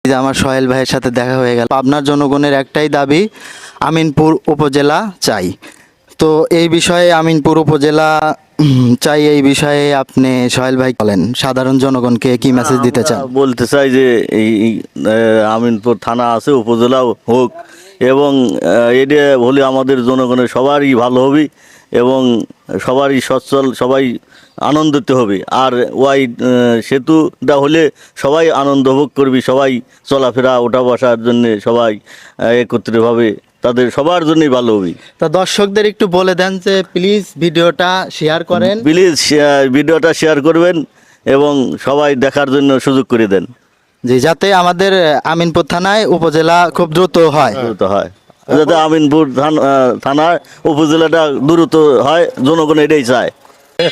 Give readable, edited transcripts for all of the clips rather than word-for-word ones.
যে আমার সোহেল ভাইয়ের সাথে দেখা হয়ে গেল। পাবনার জনগণের একটাই দাবি, আমিনপুর উপজেলা চাই। তো এই বিষয়ে আমিনপুর উপজেলা চাই, এই বিষয়ে আপনি সোহেল ভাই বলেন, সাধারণ জনগণকে কি মেসেজ দিতে চান? আমরা বলতে চাই যে এই আমিনপুর থানা আছে, উপজেলাও হোক, এবং এটা হলে আমাদের জনগণের সবারই ভালো হবে এবং সবারই সচ্ছল, সবাই আনন্দিত হবে। আর ওই সেতুটা হলে সবাই আনন্দ ভোগ করবি, সবাই চলাফেরা ওঠা বসার জন্য সবাই একত্রিতভাবে, তাদের সবার জন্যই ভালো হবে। তা দর্শকদের একটু বলে দেন যে প্লিজ ভিডিওটা শেয়ার করেন। প্লিজ ভিডিওটা শেয়ার করবেন এবং সবাই দেখার জন্য সুযোগ করে দেন, যে যাতে আমাদের আমিনপুর থানায় উপজেলা খুব দ্রুত হয়। দ্রুত হয়, যাতে আমিনপুর থানার উপজেলাটা দ্রুত হয়, জনগণ এটাই চায়।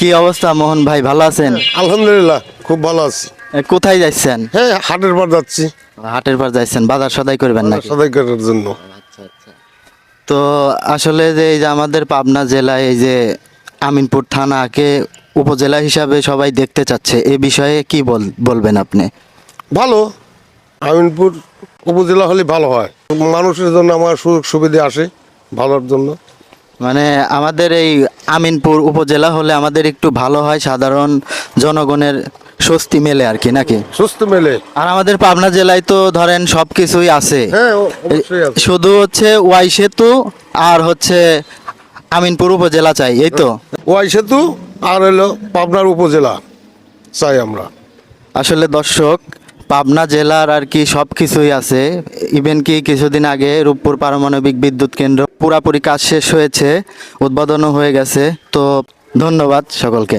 কি অবস্থা মোহন ভাই, ভালো আছেন? আলহামদুলিল্লাহ, খুব ভালো আছি। কোথায় যাচ্ছেন? হ্যাঁ, হাটের পর যাচ্ছি হাটের পর যাচ্ছেন, বাজার সদাই করবেন নাকি? সদাই করার জন্য। তো আসলে যে এই যে আমাদের পাবনা জেলায় এই যে আমিনপুর থানাকে উপজেলা হিসাবে সবাই দেখতে চাচ্ছে, এ বিষয়ে কি বলবেন আপনি? ভালো, আমিনপুর উপজেলা হলে ভালো হয়, মানুষের জন্য আমার সুযোগ সুবিধা আসে ভালোর জন্য। মানে আমাদের এই আমিনপুর উপজেলা হলে আমাদের একটু ভালো হয়, সাধারণ জনগণের স্বস্তি মেলে আর কি, নাকি? সুস্থ মেলে। আর আমাদের পাবনা জেলায় তো ধরেন সব কিছুই আছে, হ্যাঁ, অবশ্যই আছে। শুধু হচ্ছে ওয়াই সেতু আর হচ্ছে আমিনপুর উপজেলা চাই, এই তো। ওয়াই সেতু আর হলো পাবনার উপজেলা চাই আমরা। আসলে দর্শক, পাবনা জেলার আর কি সব কিছুই আছে। ইভেন কি কিছুদিন আগে রূপপুর পারমাণবিক বিদ্যুৎ কেন্দ্র পুরাপুরি কাজ শেষ হয়েছে, উদ্বোধনও হয়ে গেছে। তো ধন্যবাদ সকলকে।